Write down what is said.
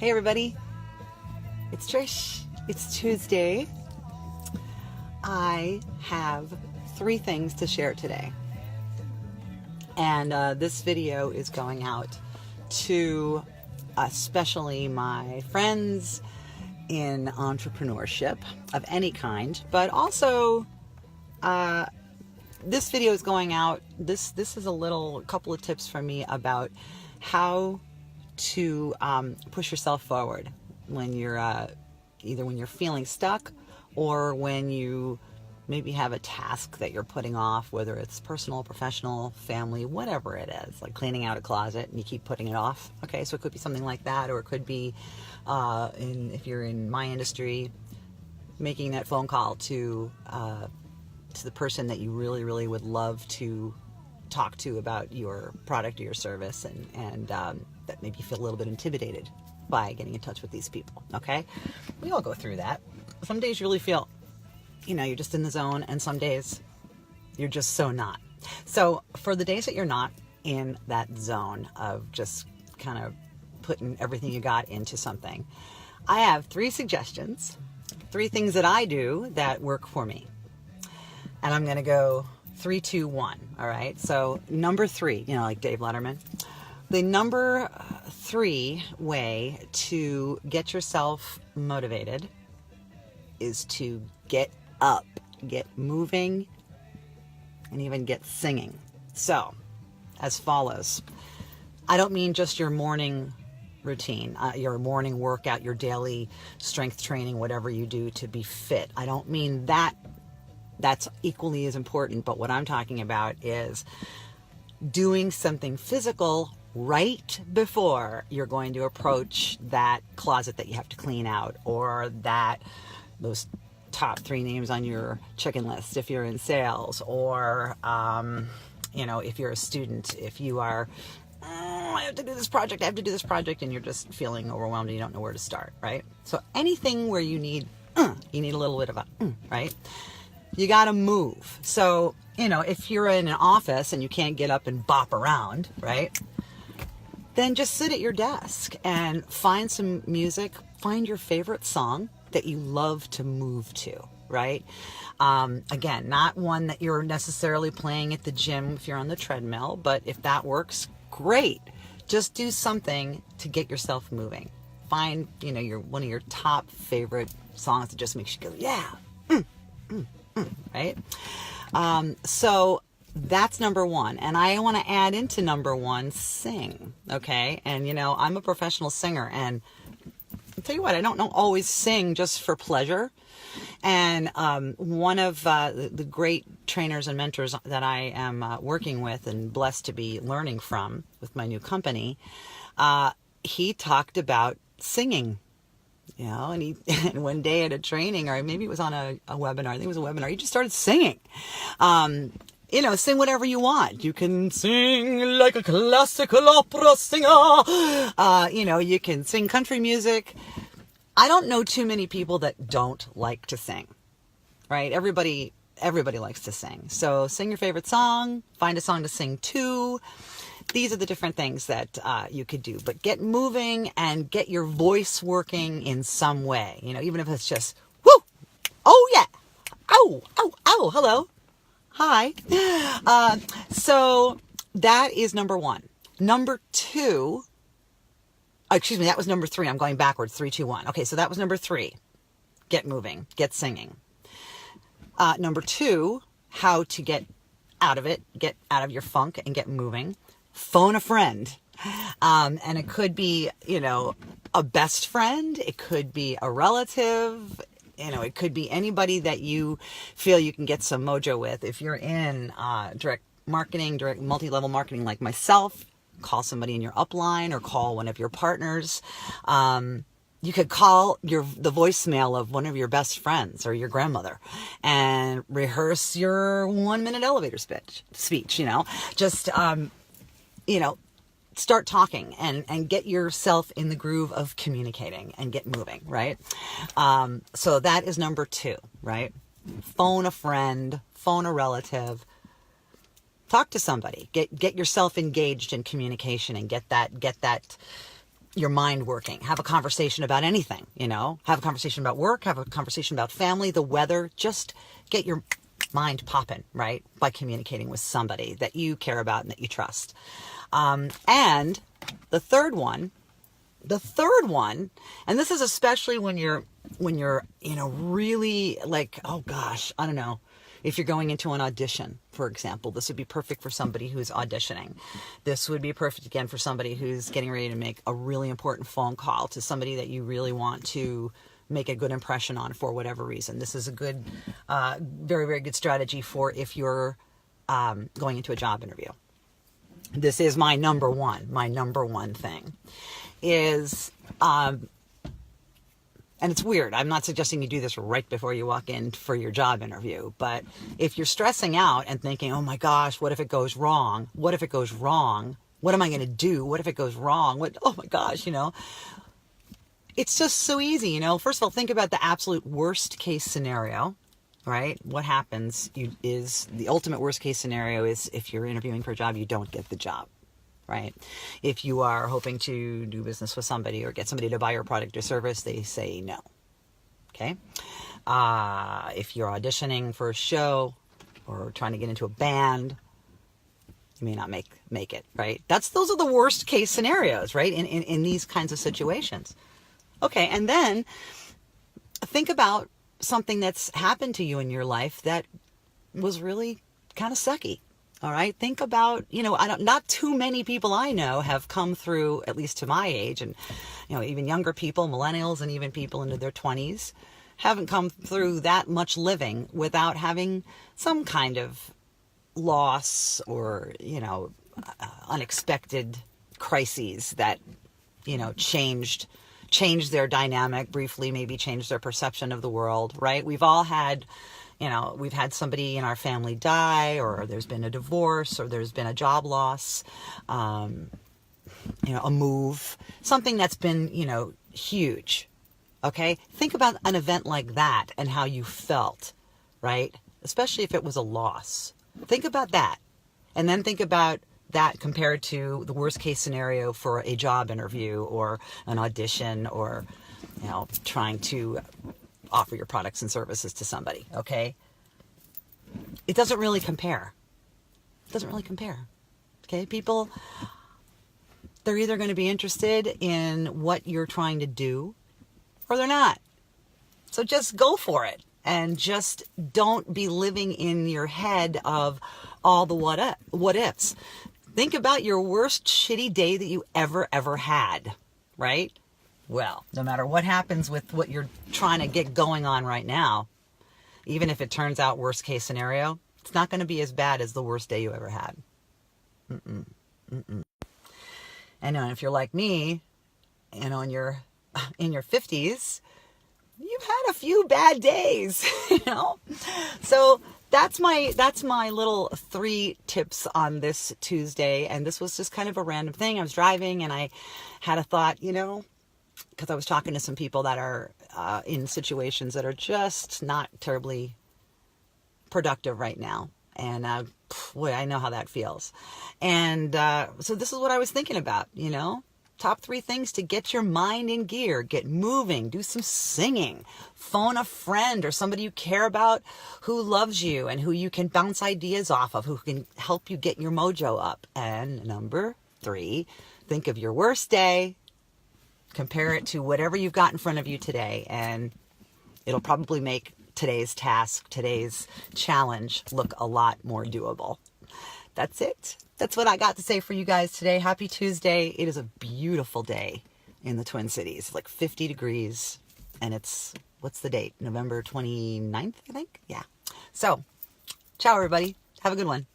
Hey everybody, it's Trish. It's Tuesday. I have 3 things to share today. And this video is going out to especially my friends in entrepreneurship of any kind, but also this video is going out. This is a couple of tips from me about how to push yourself forward when you're either when you're feeling stuck or when you maybe have a task that you're putting off, whether it's personal, professional, family, whatever it is, like cleaning out a closet and you keep putting it off. Okay, so it could be something like that, or it could be if you're in my industry, making that phone call to the person that you really would love to talk to about your product or your service, and that maybe you feel a little bit intimidated by getting in touch with these people. Okay, we all go through that. Some days you really feel, you're just in the zone, and some days you're just so not. So for the days that you're not in that zone of just kind of putting everything you got into something, I have 3 suggestions, 3 things that I do that work for me. And I'm going to go 3, 2, 1. All right. So number 3, like Dave Letterman, the number 3 way to get yourself motivated is to get up, get moving, and even get singing. So as follows. I don't mean just your morning routine, your morning workout, your daily strength training, whatever you do to be fit. I don't mean that. That's equally as important, but what I'm talking about is doing something physical right before you're going to approach that closet that you have to clean out, or those top 3 names on your chicken list if you're in sales, or if you're a student, if you are I have to do this project, and you're just feeling overwhelmed and you don't know where to start, right? So anything where you need a little bit of a right? You got to move. So, if you're in an office and you can't get up and bop around, right? Then just sit at your desk and find some music. Find your favorite song that you love to move to, right? Again, not one that you're necessarily playing at the gym if you're on the treadmill, but if that works, great. Just do something to get yourself moving. Find, one of your top favorite songs that just makes you go, yeah, right? So that's number 1. And I want to add into number 1, sing. Okay. And I'm a professional singer, and I'll tell you what, I don't always sing just for pleasure. And one of the great trainers and mentors that I am working with and blessed to be learning from with my new company, he talked about singing. And one day at a training, or maybe it was on a webinar, I think it was a webinar, he just started singing. Sing whatever you want. You can sing like a classical opera singer. You can sing country music. I don't know too many people that don't like to sing, right? Everybody likes to sing. So sing your favorite song, find a song to sing to. These are the different things that you could do, but get moving and get your voice working in some way, even if it's just, whoo, oh yeah, oh, hello, hi. So that is number 1. Number 2, that was number 3. I'm going backwards, 3, 2, 1. Okay, so that was number 3. Get moving, get singing. Number 2, how to get out of it, get out of your funk and get moving. Phone a friend. And it could be, a best friend. It could be a relative. It could be anybody that you feel you can get some mojo with. If you're in direct multi-level marketing like myself, call somebody in your upline or call one of your partners. You could call the voicemail of one of your best friends or your grandmother and rehearse your 1-minute elevator speech, just, start talking and get yourself in the groove of communicating and get moving, right? So that is number 2, right? Phone a friend, phone a relative, talk to somebody, get yourself engaged in communication and get that your mind working. Have a conversation about anything, have a conversation about work, have a conversation about family, the weather. Just get your mind popping, right? By communicating with somebody that you care about and that you trust. And the third one, and this is especially when you're, really like, oh gosh, I don't know. If you're going into an audition, for example, this would be perfect for somebody who's auditioning. This would be perfect, again, for somebody who's getting ready to make a really important phone call to somebody that you really want to make a good impression on for whatever reason. This is a good, very, very good strategy for if you're going into a job interview. This is my number one thing is... and it's weird. I'm not suggesting you do this right before you walk in for your job interview. But if you're stressing out and thinking, oh my gosh, what if it goes wrong? What if it goes wrong? What am I going to do? What if it goes wrong? Oh my gosh, it's just so easy. First of all, think about the absolute worst case scenario, right? What happens is the ultimate worst case scenario is if you're interviewing for a job, you don't get the job. Right? If you are hoping to do business with somebody or get somebody to buy your product or service, they say no. Okay? If you're auditioning for a show or trying to get into a band, you may not make it, right? Those are the worst case scenarios, right? In these kinds of situations. Okay, and then think about something that's happened to you in your life that was really kind of sucky. All right. Think about, not too many people I know have come through, at least to my age, and, even younger people, millennials, and even people into their 20s haven't come through that much living without having some kind of loss or, unexpected crises that, changed their dynamic briefly, maybe changed their perception of the world, right? We've all had... we've had somebody in our family die, or there's been a divorce, or there's been a job loss, a move, something that's been, huge. Okay. Think about an event like that and how you felt, right? Especially if it was a loss. Think about that. And then think about that compared to the worst case scenario for a job interview or an audition or, trying to offer your products and services to somebody, okay? It doesn't really compare. Okay? People, they're either going to be interested in what you're trying to do or they're not. So just go for it and just don't be living in your head of all the what ifs. Think about your worst shitty day that you ever had, right? Well, no matter what happens with what you're trying to get going on right now, even if it turns out worst case scenario, it's not going to be as bad as the worst day you ever had. And if you're like me, in your 50s, you've had a few bad days, So that's my little 3 tips on this Tuesday. And this was just kind of a random thing. I was driving and I had a thought, because I was talking to some people that are in situations that are just not terribly productive right now. And boy, I know how that feels. And so this is what I was thinking about, top 3 things to get your mind in gear, get moving, do some singing, phone a friend or somebody you care about who loves you and who you can bounce ideas off of, who can help you get your mojo up. And number 3, think of your worst day, compare it to whatever you've got in front of you today, and it'll probably make today's task, today's challenge look a lot more doable. That's it. That's what I got to say for you guys today. Happy Tuesday. It is a beautiful day in the Twin Cities, like 50 degrees, and it's, what's the date? November 29th, I think? Yeah. So, ciao everybody. Have a good one.